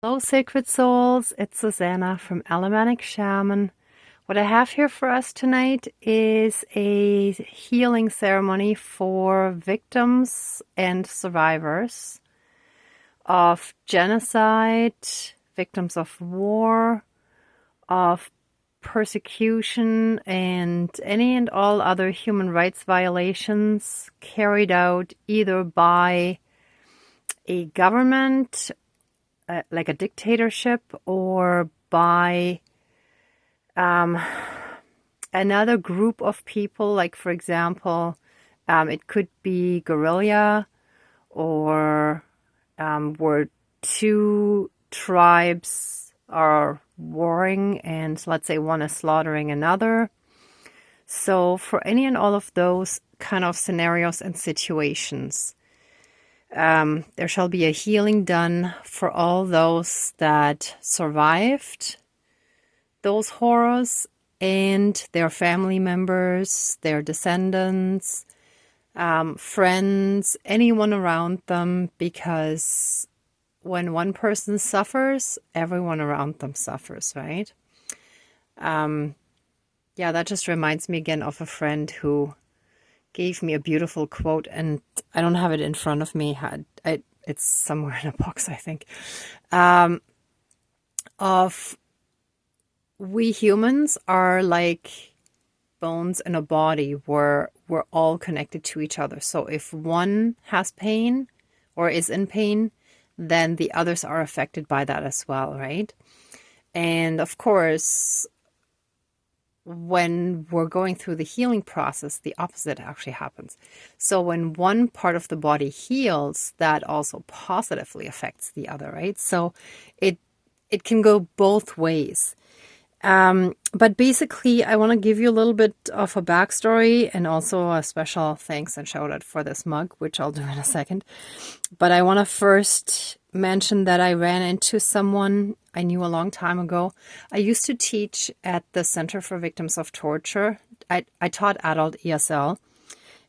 Hello, Sacred Souls. It's Susanna from Alamanic Shaman. What I have here for us tonight is a healing ceremony for victims and survivors of genocide, victims of war, of persecution, and any and all other human rights violations carried out either by a government like a dictatorship or by another group of people, like for example, it could be guerrilla or where two tribes are warring and let's say one is slaughtering another. So for any and all of those kind of scenarios and situations, there shall be a healing done for all those that survived those horrors and their family members, their descendants, friends, anyone around them, because when one person suffers, everyone around them suffers, right? Yeah, that just reminds me again of a friend who gave me a beautiful quote, and I don't have it in front of me. It's somewhere in a box, I think. Of we humans are like bones in a body where we're all connected to each other. So if one has pain or is in pain, then the others are affected by that as well, right? And of course, when we're going through the healing process, the opposite actually happens. So when one part of the body heals, that also positively affects the other, right? So it can go both ways. But basically, I want to give you a little bit of a backstory and also a special thanks and shout out for this mug, which I'll do in a second. But I want to first mention that I ran into someone I knew a long time ago. I used to teach at the Center for Victims of Torture. I taught adult ESL,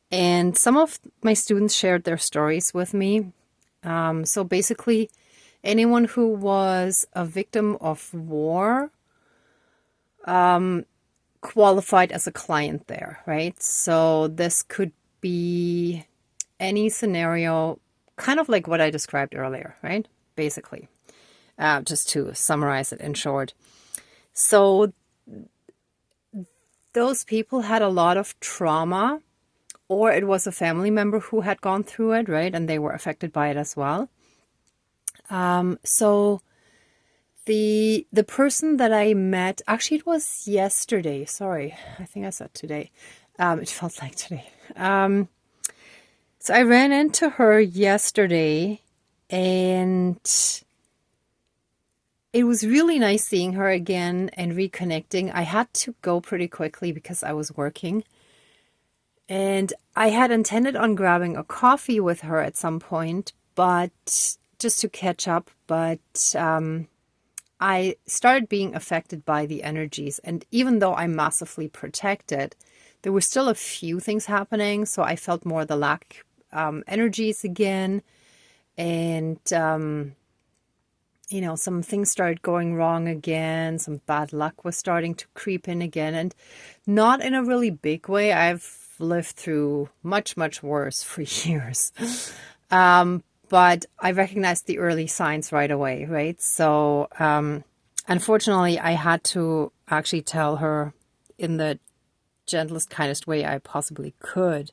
and some of my students shared their stories with me. So basically, anyone who was a victim of war qualified as a client there, right? So this could be any scenario, kind of like what I described earlier, right? Basically, just to summarize it in short. So those people had a lot of trauma, or it was a family member who had gone through it, right? And they were affected by it as well. So the person that I met, actually it was yesterday. Sorry, I think I said today. It felt like today. So I ran into her yesterday, and it was really nice seeing her again and reconnecting. I had to go pretty quickly because I was working. And I had intended on grabbing a coffee with her at some point, but just to catch up. But I started being affected by the energies. And even though I'm massively protected, there were still a few things happening. So I felt more the lack energies again. And, some things started going wrong again. Some bad luck was starting to creep in again. And not in a really big way. I've lived through much, much worse for years. But I recognized the early signs right away, right? So, unfortunately, I had to actually tell her in the gentlest, kindest way I possibly could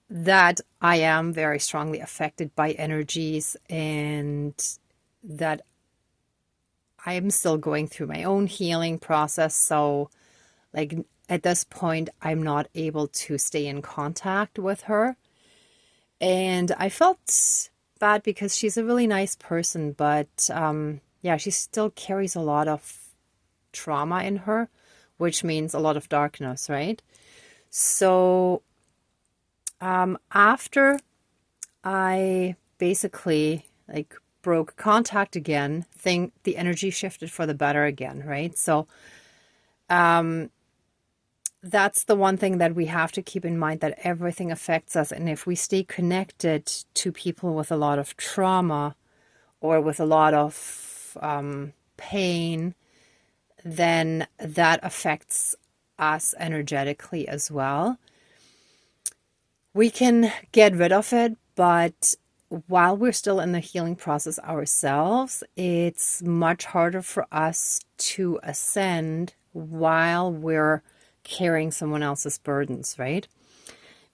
that I am very strongly affected by energies and that I am still going through my own healing process. So, like, at this point, I'm not able to stay in contact with her. And I felt bad because she's a really nice person, but she still carries a lot of trauma in her, which means a lot of darkness, right? So after I basically broke contact again, the energy shifted for the better again, right? So that's the one thing that we have to keep in mind, that everything affects us. And if we stay connected to people with a lot of trauma or with a lot of of pain, then that affects us energetically as well. We can get rid of it, but while we're still in the healing process ourselves, it's much harder for us to ascend while we're carrying someone else's burdens, right?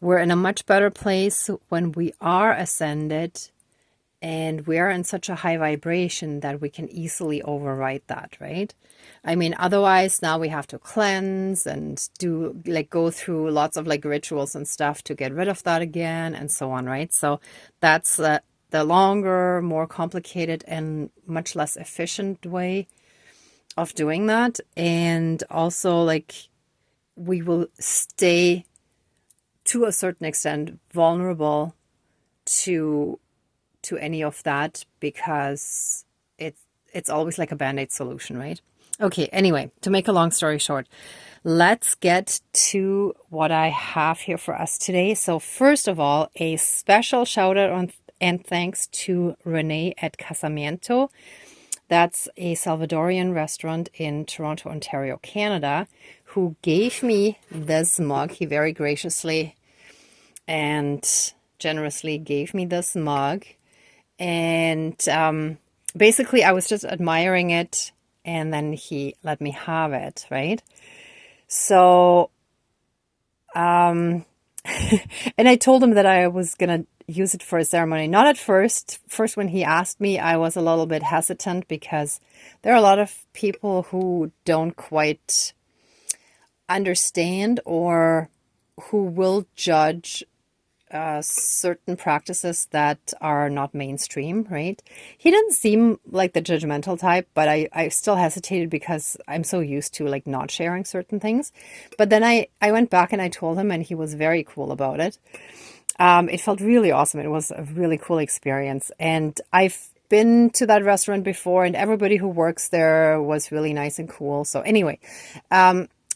We're in a much better place when we are ascended and we're in such a high vibration that we can easily override that, right? I mean, otherwise now we have to cleanse and do go through lots of rituals and stuff to get rid of that again and so on, right? So that's the longer, more complicated and much less efficient way of doing that. And also we will stay to a certain extent vulnerable to any of that because it's always like a band-aid solution, right? Okay, anyway, to make a long story short, let's get to what I have here for us today. So first of all, a special shout out and thanks to Renee at Casamiento. That's a Salvadorian restaurant in Toronto, Ontario, Canada, who gave me this mug. He very graciously and generously gave me this mug. And basically, I was just admiring it, and then he let me have it, right? So, and I told him that I was going to use it for a ceremony. Not at first. First, when he asked me, I was a little bit hesitant because there are a lot of people who don't quite understand or who will judge certain practices that are not mainstream, right? He didn't seem like the judgmental type, but I still hesitated because I'm so used to not sharing certain things. But then I went back and I told him, and he was very cool about it. It felt really awesome. It was a really cool experience. And I've been to that restaurant before, and everybody who works there was really nice and cool. So anyway,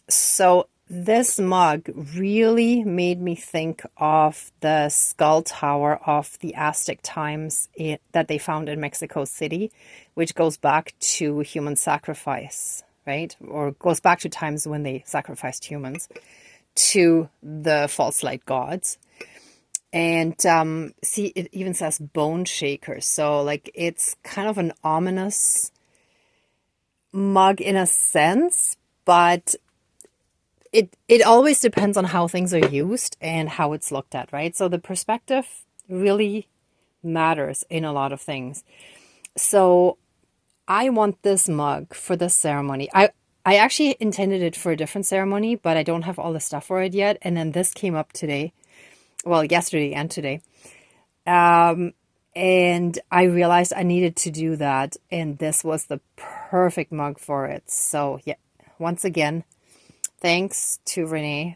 so this mug really made me think of the skull tower of the Aztec times that they found in Mexico City, which goes back to human sacrifice, right? Or goes back to times when they sacrificed humans to the false light gods. And see, it even says bone shaker. So it's kind of an ominous mug in a sense, but it always depends on how things are used and how it's looked at, right? So the perspective really matters in a lot of things. So I want this mug for this ceremony. I actually intended it for a different ceremony, but I don't have all the stuff for it yet. And then this came up today. Well, yesterday and today. And I realized I needed to do that. And this was the perfect mug for it. So yeah, once again, thanks to Renee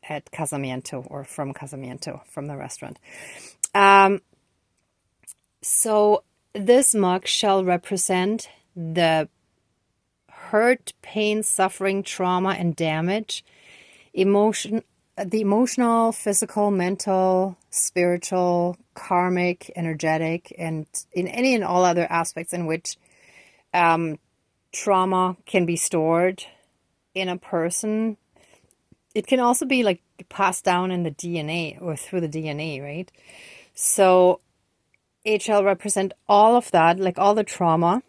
at Casamiento, or from Casamiento, from the restaurant. So this mug shall represent the hurt, pain, suffering, trauma, and damage, the emotional, physical, mental, spiritual, karmic, energetic, and in any and all other aspects in which trauma can be stored in a person. It can also be passed down in the DNA or through the DNA, right? So it shall represent all of that, all the trauma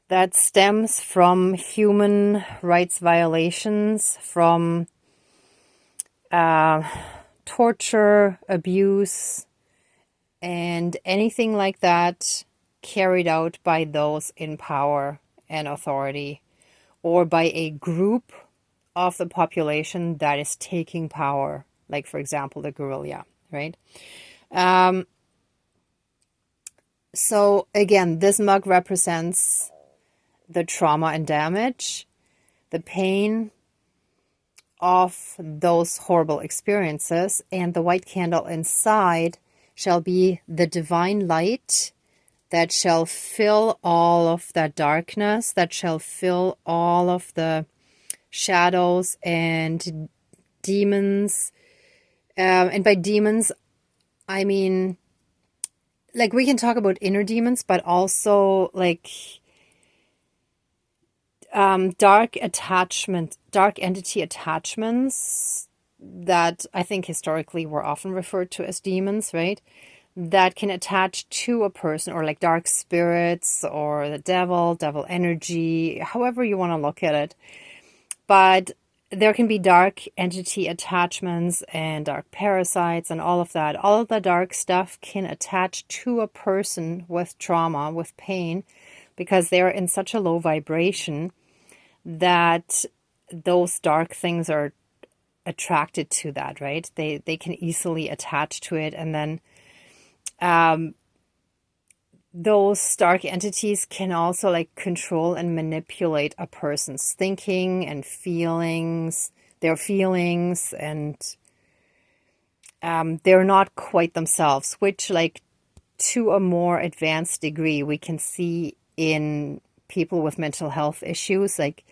that stems from human rights violations, from torture, abuse, and anything like that carried out by those in power and authority, or by a group of the population that is taking power, like, for example, the guerrilla, right? So, again, this mug represents the trauma and damage, the pain of those horrible experiences, and the white candle inside shall be the divine light that shall fill all of that darkness, that shall fill all of the shadows and demons. And by demons, I mean like we can talk about inner demons, but also like dark entity attachments that I think historically were often referred to as demons, right? That can attach to a person, or like dark spirits or the devil energy, however you want to look at it. But there can be dark entity attachments and dark parasites and all of that. All of the dark stuff can attach to a person with trauma, with pain, because they're in such a low vibration that those dark things are attracted to that, right? They can easily attach to it, and then those dark entities can also like control and manipulate a person's thinking and feelings, their feelings, and they're not quite themselves, which like to a more advanced degree we can see in people with mental health issues, like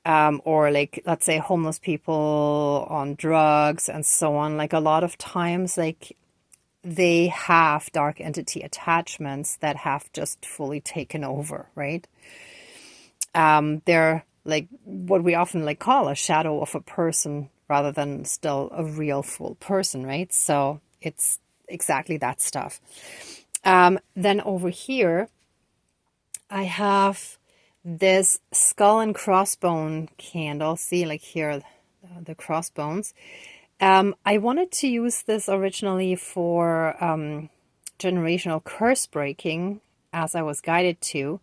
or like let's say homeless people on drugs and so on. Like a lot of times like they have dark entity attachments that have just fully taken over, right? They're like what we often like call a shadow of a person rather than still a real full person, right? So it's exactly that stuff. Then over here, I have this skull and crossbone candle. See, like here, the crossbones. I wanted to use this originally for generational curse breaking, as I was guided to,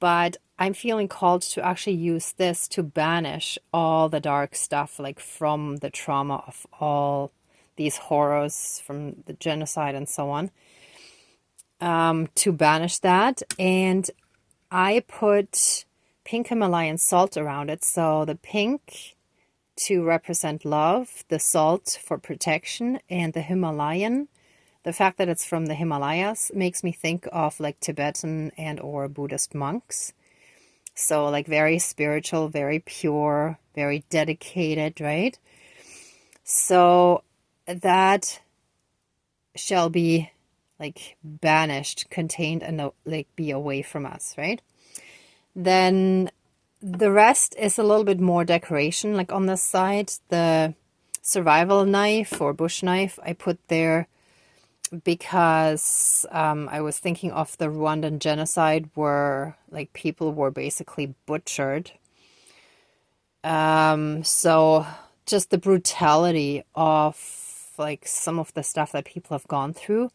but I'm feeling called to actually use this to banish all the dark stuff, like from the trauma of all these horrors from the genocide and so on, to banish that. And I put pink Himalayan salt around it. So the pink to represent love, the salt for protection, and the Himalayan, the fact that it's from the Himalayas makes me think of like Tibetan and or Buddhist monks. So like very spiritual, very pure, very dedicated, right? So that shall be like banished, contained, and like be away from us, right? Then the rest is a little bit more decoration. Like on this side, the survival knife or bush knife I put there because I was thinking of the Rwandan genocide where like people were basically butchered. So just the brutality of like some of the stuff that people have gone through.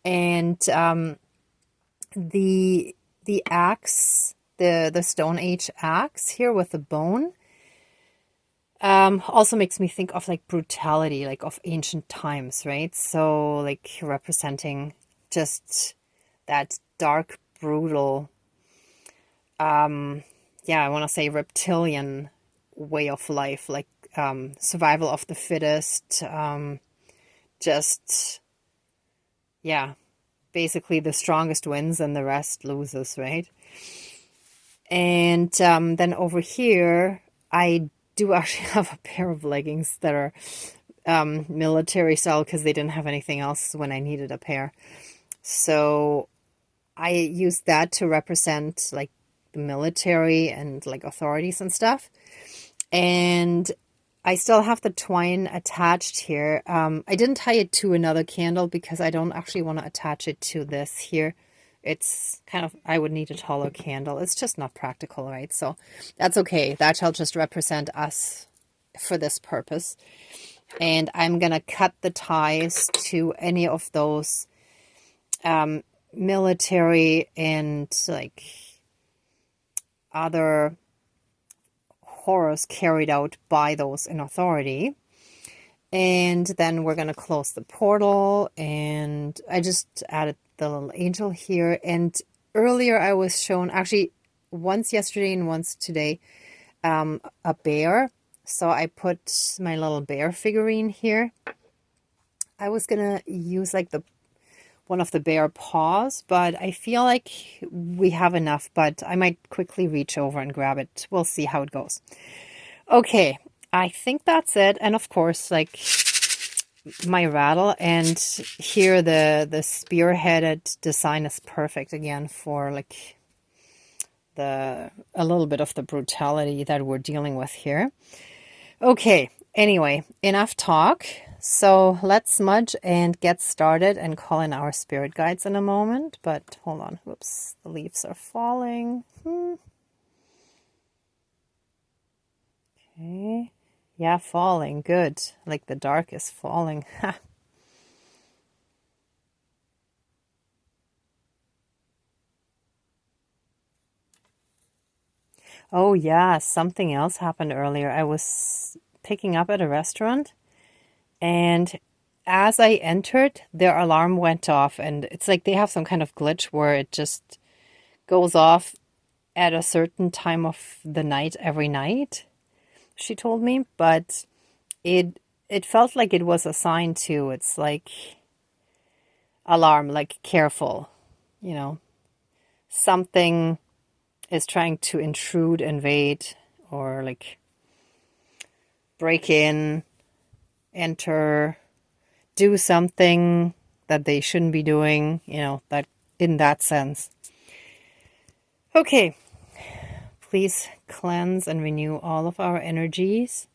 And the axe, the Stone Age axe here with the bone, also makes me think of like brutality, like of ancient times, right? So like representing just that dark, brutal, yeah, I want to say reptilian way of life, like survival of the fittest, just, yeah, basically the strongest wins and the rest loses, right? And then over here, I do actually have a pair of leggings that are military style because they didn't have anything else when I needed a pair. So I used that to represent like the military and like authorities and stuff. And I still have the twine attached here. I didn't tie it to another candle because I don't actually want to attach it to this here. It's kind of, I would need a taller candle. It's just not practical, right? So that's okay. That shall just represent us for this purpose. And I'm going to cut the ties to any of those military and like other horrors carried out by those in authority. And then we're going to close the portal, and I just added the little angel here. And earlier I was shown, actually once yesterday and once today, a bear. So I put my little bear figurine here. I was going to use like one of the bear paws, but I feel like we have enough, but I might quickly reach over and grab it. We'll see how it goes. Okay, I think that's it. And of course, like my rattle, and here the spearheaded design is perfect again for like a little bit of the brutality that we're dealing with here. Okay, anyway, enough talk. So let's smudge and get started and call in our spirit guides in a moment. But hold on, whoops, the leaves are falling. Okay, yeah, falling, good. Like the dark is falling. Oh yeah, something else happened earlier. I was picking up at a restaurant, and as I entered, their alarm went off, and it's like they have some kind of glitch where it just goes off at a certain time of the night every night, she told me, but it felt like it was a sign too. It's like alarm, like careful, you know, something is trying to intrude, invade, or like break in, enter, do something that they shouldn't be doing, you know, that in that sense. Okay, please cleanse and renew all of our energies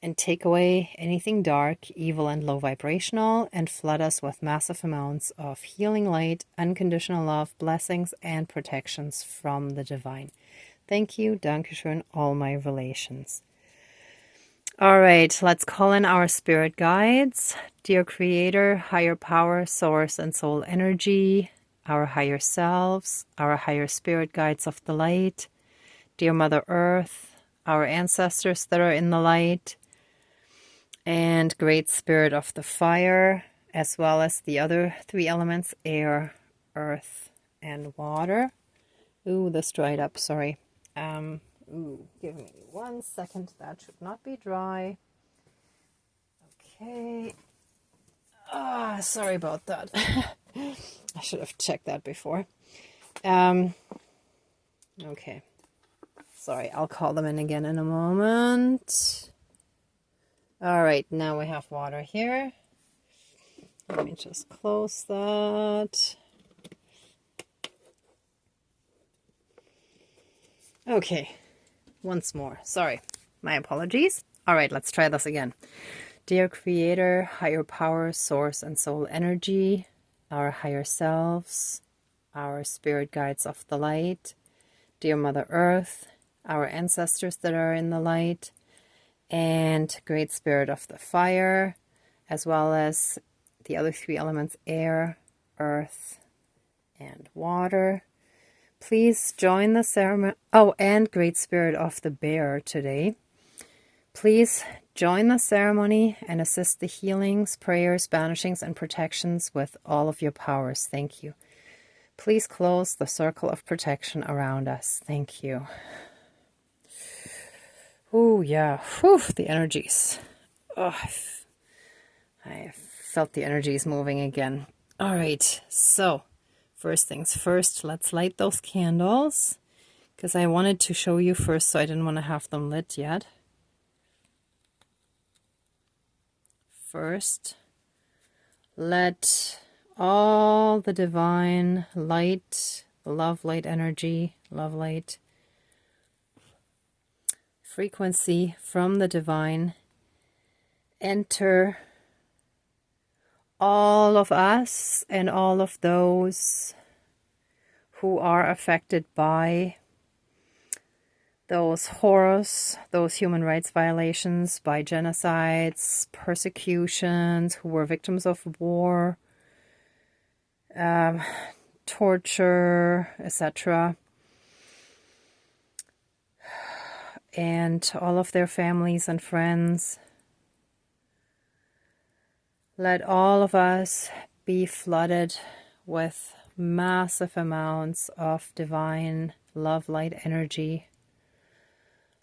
and take away anything dark, evil, and low vibrational, and flood us with massive amounts of healing light, unconditional love, blessings, and protections from the divine. Thank you, Dankeschön, all my relations. All right, let's call in our spirit guides. Dear Creator, higher power, source, and soul energy, our higher selves, our higher spirit guides of the light, dear Mother Earth, our ancestors that are in the light, and Great Spirit of the fire, as well as the other three elements, air, earth, and water. Ooh, this dried up, sorry. Ooh, give me 1 second. That should not be dry. Okay. Ah, sorry about that. I should have checked that before. Okay. Sorry, I'll call them in again in a moment. All right, now we have water here. Let me just close that. Okay, once more. Sorry, my apologies. All right, let's try this again. Dear Creator, higher power, source, and soul energy, our higher selves, our spirit guides of the light, dear Mother Earth, our ancestors that are in the light, and Great Spirit of the fire, as well as the other three elements, air, earth, and water. Please join the ceremony. Oh, and Great Spirit of the bear today. Please join the ceremony and assist the healings, prayers, banishings, and protections with all of your powers. Thank you. Please close the circle of protection around us. Thank you. Oh, yeah. Whew, the energies. Oh, I felt the energies moving again. All right. So, first things first, let's light those candles, because I wanted to show you first, so I didn't want to have them lit yet. First, let all the divine light, the love light energy, love light frequency from the divine enter all of us and all of those who are affected by those horrors, those human rights violations, by genocides, persecutions, who were victims of war, torture, etc. And all of their families and friends. Let all of us be flooded with massive amounts of divine love light energy.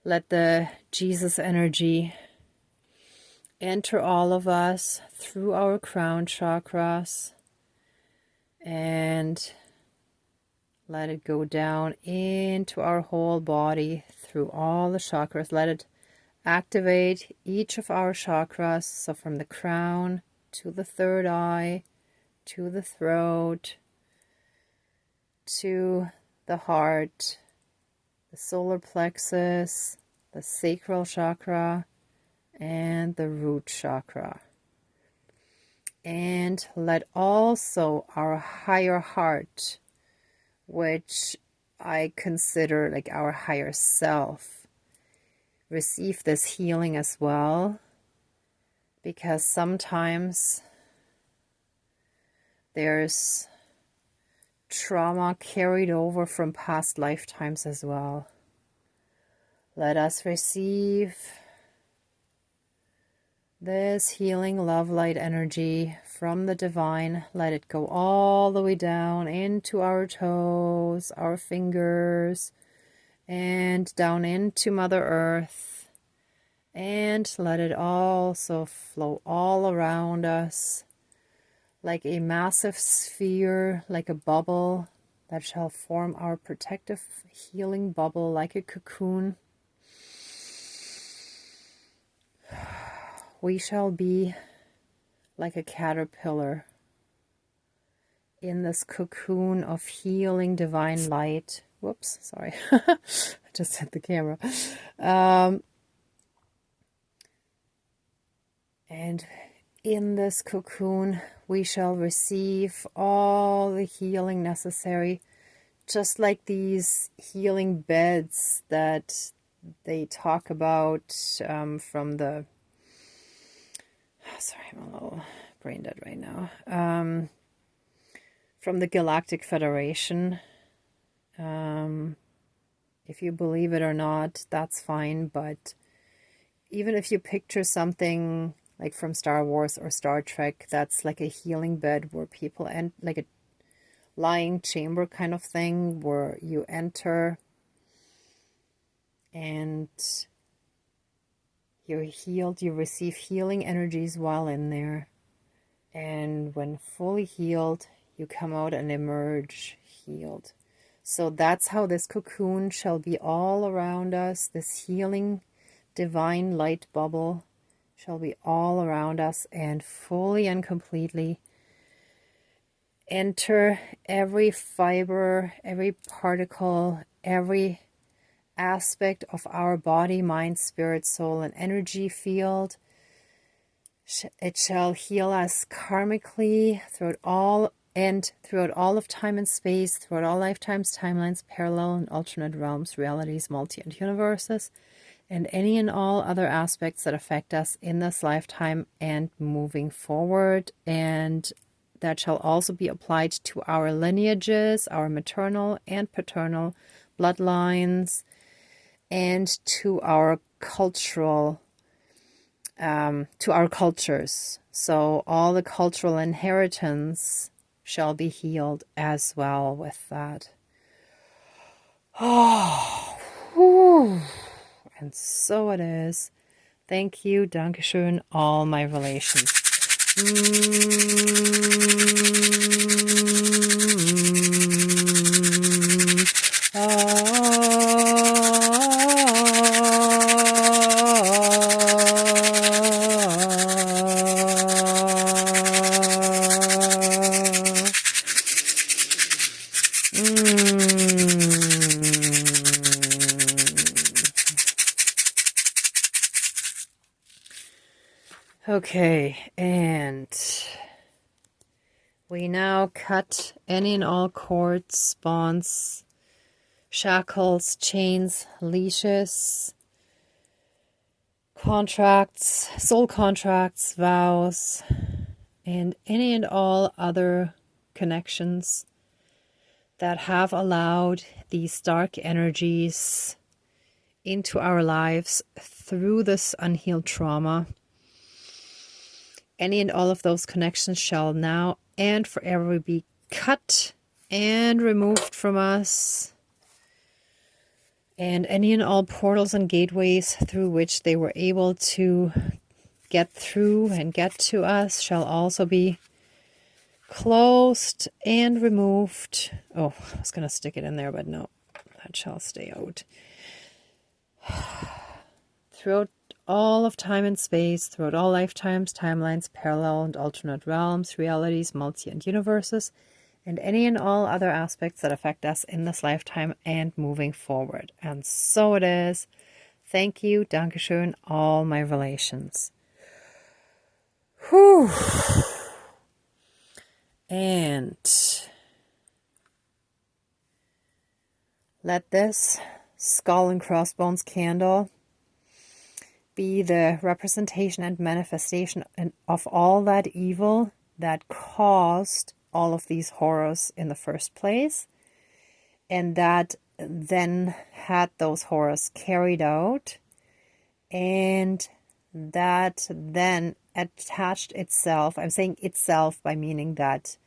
Let the Jesus energy enter all of us through our crown chakras and let it go down into our whole body through all the chakras. Let it activate each of our chakras, so from the crown to the third eye, to the throat, to the heart, the solar plexus, the sacral chakra, and the root chakra. And let also our higher heart, which I consider like our higher self, receive this healing as well, because sometimes there's trauma carried over from past lifetimes as well. Let us receive this healing love light energy from the divine. Let it go all the way down into our toes, our fingers, and down into Mother Earth. And let it also flow all around us like a massive sphere, like a bubble that shall form our protective healing bubble, like a cocoon. We shall be like a caterpillar in this cocoon of healing divine light. Whoops, sorry. I just hit the camera. And in this cocoon, we shall receive all the healing necessary, just like these healing beds that they talk about from the... Sorry, I'm a little brain dead right now. From the Galactic Federation. If you believe it or not, that's fine. But even if you picture something like from Star Wars or Star Trek, that's like a healing bed where people end, like a lying chamber kind of thing, where you enter and you're healed, you receive healing energies while in there. And when fully healed, you come out and emerge healed. So that's how this cocoon shall be all around us. This healing divine light bubble shall be all around us and fully and completely enter every fiber, every particle, every aspect of our body, mind, spirit, soul, and energy field. It shall heal us karmically throughout all of time and space, throughout all lifetimes, timelines, parallel and alternate realms, realities, multi and universes, and any and all other aspects that affect us in this lifetime and moving forward. And that shall also be applied to our lineages, our maternal and paternal bloodlines, and to our cultural to our cultures. So all the cultural inheritance shall be healed as well with that. Oh, whew. And so it is. Thank you, Dankeschön, all my relations. Okay, and we now cut any and all cords, bonds, shackles, chains, leashes, contracts, soul contracts, vows, and any and all other connections that have allowed these dark energies into our lives through this unhealed trauma. Any and all of those connections shall now and forever be cut and removed from us. And any and all portals and gateways through which they were able to get through and get to us shall also be closed and removed. Oh, I was going to stick it in there, but no, that shall stay out. Throughout all of time and space, throughout all lifetimes, timelines, parallel and alternate realms, realities, multi and universes, and any and all other aspects that affect us in this lifetime and moving forward. And so it is. Thank you, Dankeschön, all my relations. Whew. And let this skull and crossbones candle be the representation and manifestation of all that evil that caused all of these horrors in the first place, and that then had those horrors carried out, and that then attached itself, I'm saying itself by meaning that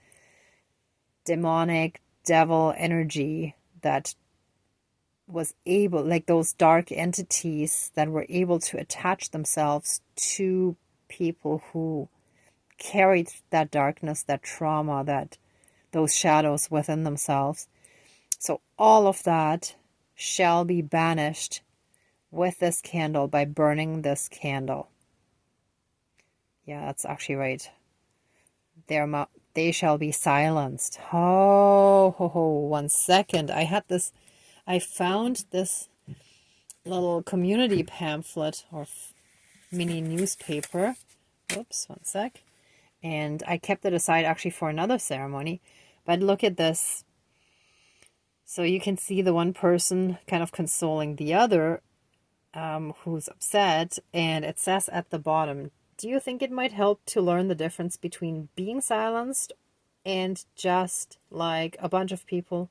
demonic devil energy that was able, like those dark entities that were able to attach themselves to people who carried that darkness, that trauma, that those shadows within themselves. So all of that shall be banished with this candle by burning this candle. Yeah, that's actually right. They shall be silenced. Oh, ho, ho. 1 second. I found this little community pamphlet or mini newspaper. Oops, 1 sec. And I kept it aside actually for another ceremony. But look at this. So you can see the one person kind of consoling the other who's upset. And it says at the bottom, do you think it might help to learn the difference between being silenced and just like a bunch of people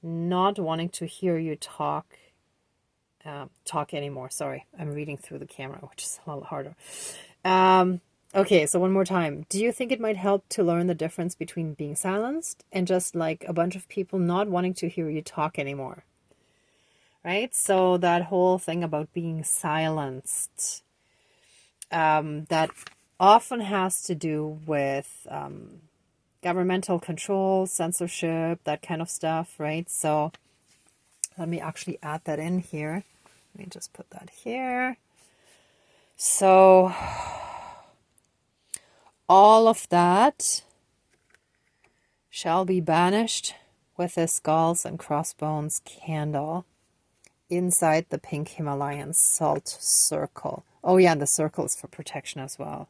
not wanting to hear you talk anymore? Sorry, I'm reading through the camera, which is a little harder. Okay, so one more time. Do you think it might help to learn the difference between being silenced and just like a bunch of people not wanting to hear you talk anymore? Right? So that whole thing about being silenced, that often has to do with governmental control, censorship, that kind of stuff, right? So let me actually add that in here. Let me just put that here. So all of that shall be banished with the skulls and crossbones candle inside the pink Himalayan salt circle. Oh yeah, and the circle is for protection as well.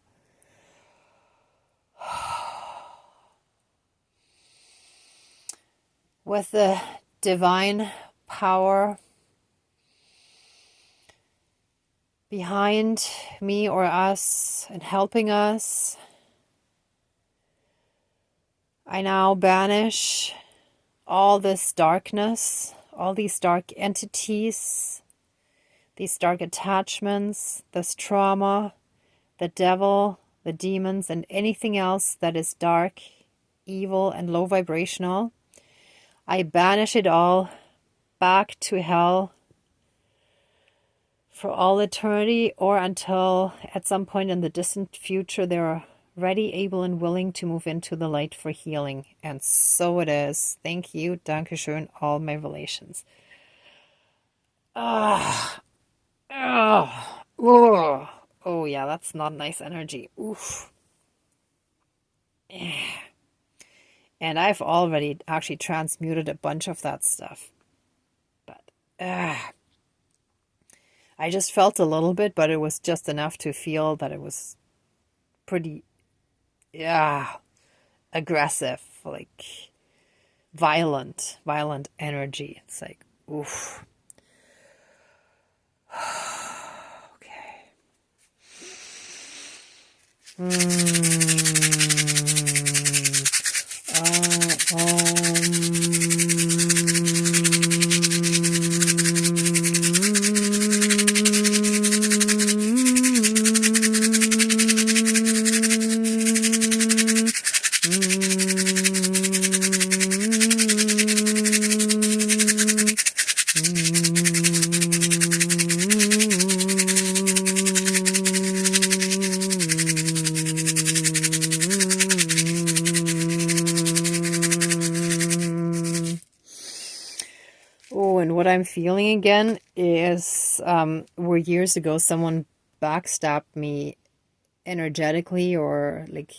With the divine power behind me or us and helping us, I now banish all this darkness, all these dark entities, these dark attachments, this trauma, the devil, the demons, and anything else that is dark, evil, and low vibrational. I banish it all back to hell for all eternity, or until at some point in the distant future they're ready, able, and willing to move into the light for healing. And so it is. Thank you. Dankeschön, all my relations. Oh, yeah, that's not nice energy. Oof. And I've already actually transmuted a bunch of that stuff. But I just felt a little bit, but it was just enough to feel that it was pretty, aggressive, like violent energy. It's like, oof. Okay. Oh, and what I'm feeling again is where years ago someone backstabbed me energetically or like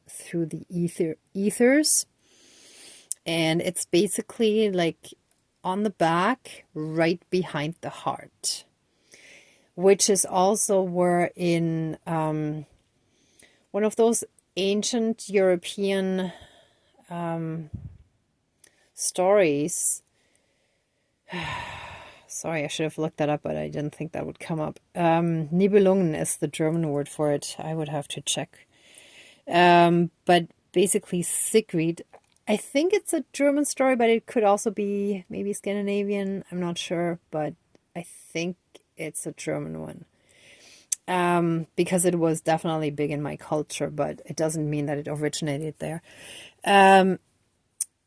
through the ethers. And it's basically like on the back, right behind the heart, which is also where in one of those ancient European stories. Sorry, I should have looked that up, but I didn't think that would come up. Nibelungen is the German word for it. I would have to check. But basically Sigrid, I think it's a German story, but it could also be maybe Scandinavian. I'm not sure, but I think it's a German one. Because it was definitely big in my culture, but it doesn't mean that it originated there.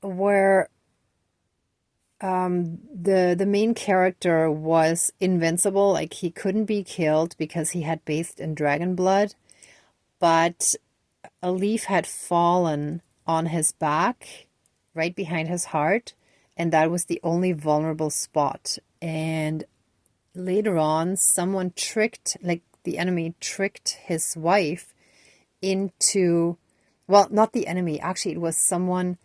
Where the main character was invincible, like he couldn't be killed because he had bathed in dragon blood, but a leaf had fallen on his back right behind his heart, and that was the only vulnerable spot. And later on, someone tricked, like the enemy tricked his wife into, well, not the enemy, actually it was someone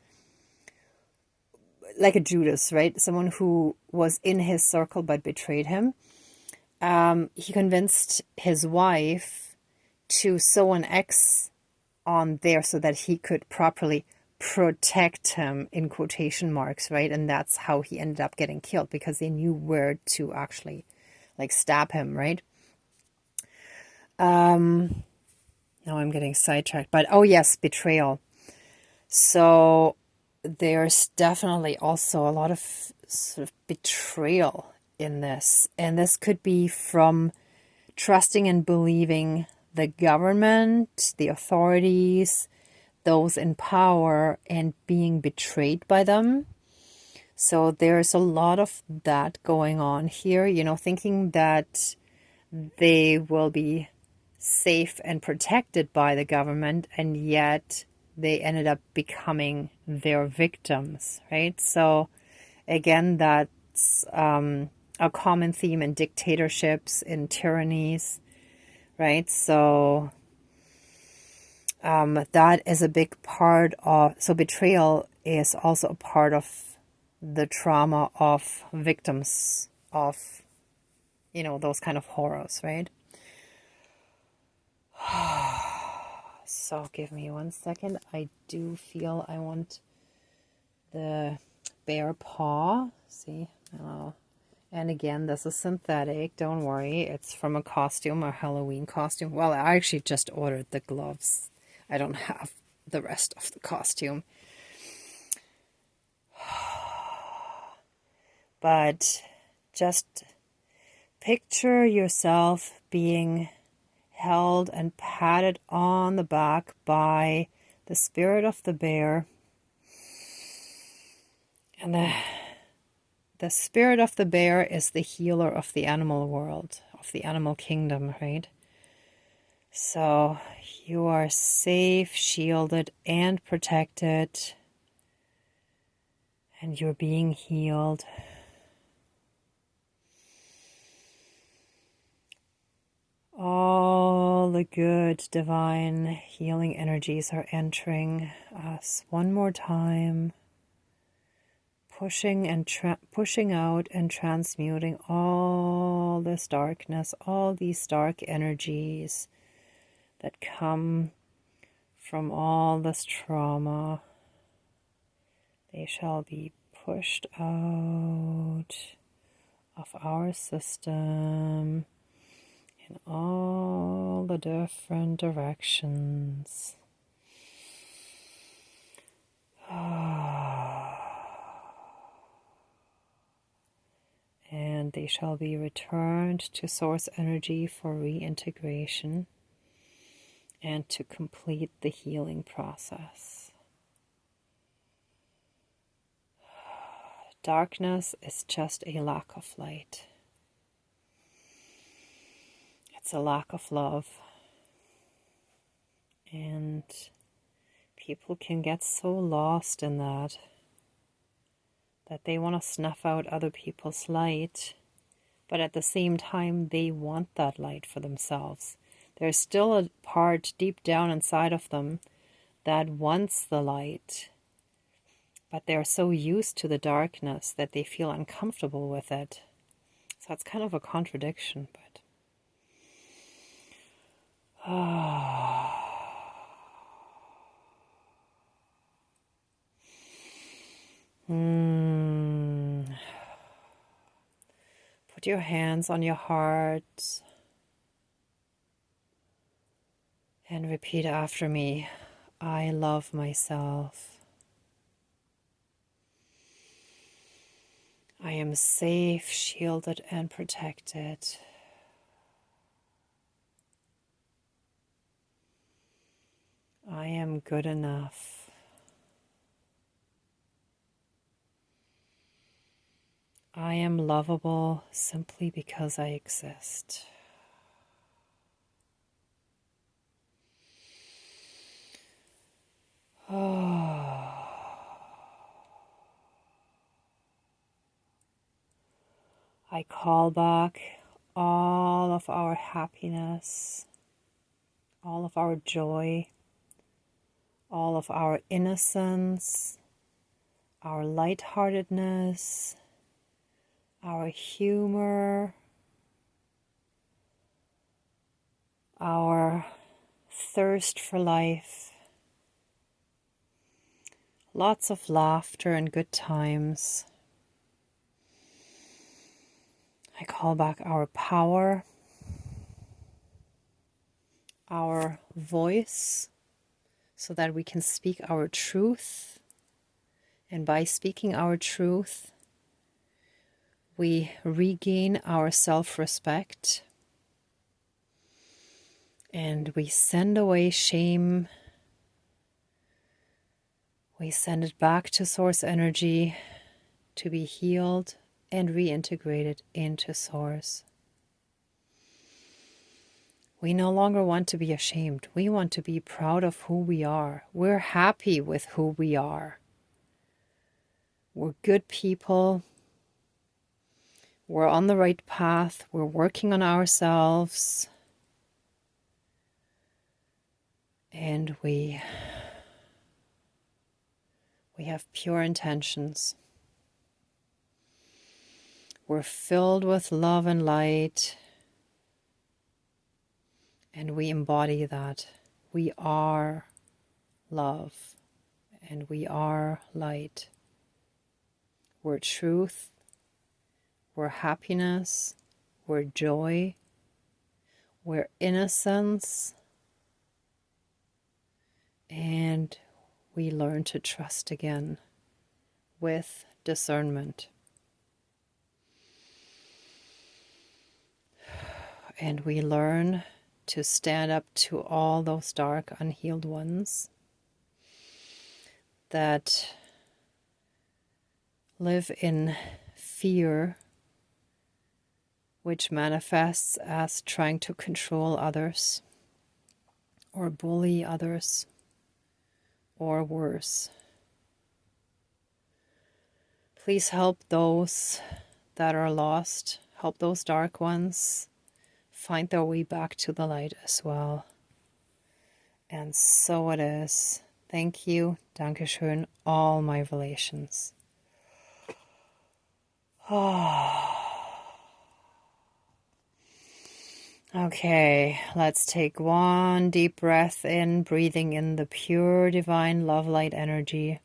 like a Judas, right? Someone who was in his circle but betrayed him. He convinced his wife to sew an X on there so that he could properly protect him, in quotation marks, right? And that's how he ended up getting killed, because they knew where to actually like stab him, right? Now I'm getting sidetracked, but oh yes, betrayal. So there's definitely also a lot of sort of betrayal in this. And this could be from trusting and believing the government, the authorities, those in power, and being betrayed by them. So there's a lot of that going on here, you know, thinking that they will be safe and protected by the government, and yet they ended up becoming their victims, right? So again, that's a common theme in dictatorships, in tyrannies, right? So that is a big part of, so betrayal is also a part of the trauma of victims of, you know, those kind of horrors, right? So give me 1 second. I do feel I want the bear paw. See? Oh. And again, this is synthetic. Don't worry. It's from a costume, a Halloween costume. Well, I actually just ordered the gloves. I don't have the rest of the costume. But just picture yourself being held and patted on the back by the spirit of the bear. And the spirit of the bear is the healer of the animal world, of the animal kingdom, right? So you are safe, shielded, and protected, and you're being healed. All the good divine healing energies are entering us one more time, pushing out and transmuting all this darkness, all these dark energies that come from all this trauma. They shall be pushed out of our system in all the different directions. And they shall be returned to source energy for reintegration and to complete the healing process. Darkness is just a lack of light. It's a lack of love. And people can get so lost in that they want to snuff out other people's light But at the same time, they want that light for themselves. There's still a part deep down inside of them that wants the light, but they're so used to the darkness that they feel uncomfortable with it. So it's kind of a contradiction, but Put your hands on your heart and repeat after me. I love myself. I am safe, shielded, and protected. I am good enough. I am lovable simply because I exist. I call back all of our happiness, all of our joy, all of our innocence, our lightheartedness, our humor, our thirst for life, lots of laughter and good times. I call back our power, our voice, so that we can speak our truth. And by speaking our truth, we regain our self-respect and we send away shame. We send it back to source energy to be healed and reintegrated into source. We no longer want to be ashamed. We want to be proud of who we are. We're happy with who we are. We're good people. We're on the right path. We're working on ourselves. And we have pure intentions. We're filled with love and light. And we embody that. We are love. And we are light. We're truth. We're happiness. We're joy. We're innocence. And we learn to trust again with discernment. And we learn to stand up to all those dark, unhealed ones that live in fear, which manifests as trying to control others or bully others or worse. Please help those that are lost, help those dark ones find their way back to the light as well. And so it is. Thank you, Dankeschön, all my relations. Okay, let's take one deep breath in, breathing in the pure divine love light energy.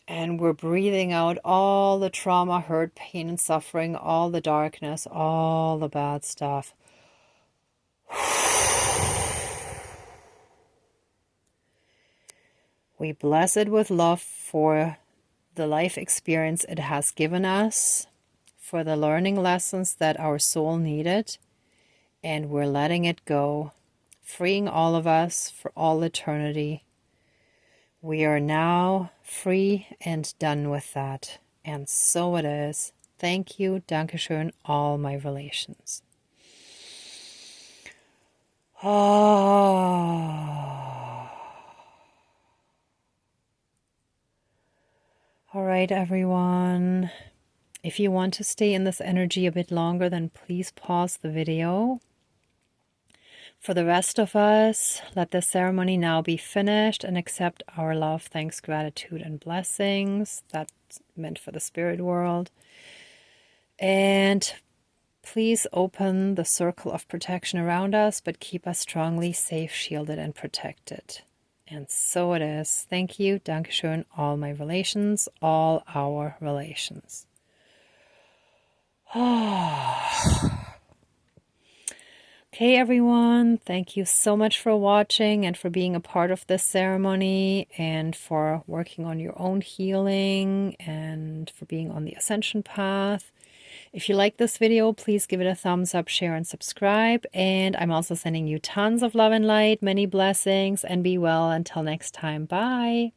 And we're breathing out all the trauma, hurt, pain, and suffering, all the darkness, all the bad stuff. We bless it with love for the life experience it has given us, for the learning lessons that our soul needed, and we're letting it go, freeing all of us for all eternity. We are now free and done with that, and so it is. Thank you, Dankeschön, all my relations. All right, everyone. If you want to stay in this energy a bit longer, then please pause the video. For the rest of us, let the ceremony now be finished and accept our love, thanks, gratitude, and blessings. That's meant for the spirit world. And please open the circle of protection around us, but keep us strongly safe, shielded, and protected. And so it is. Thank you. Dankeschön. All my relations, all our relations. Okay, everyone, thank you so much for watching and for being a part of this ceremony and for working on your own healing and for being on the ascension path. If you like this video, please give it a thumbs up, share, and subscribe. And I'm also sending you tons of love and light, many blessings, and be well until next time. Bye.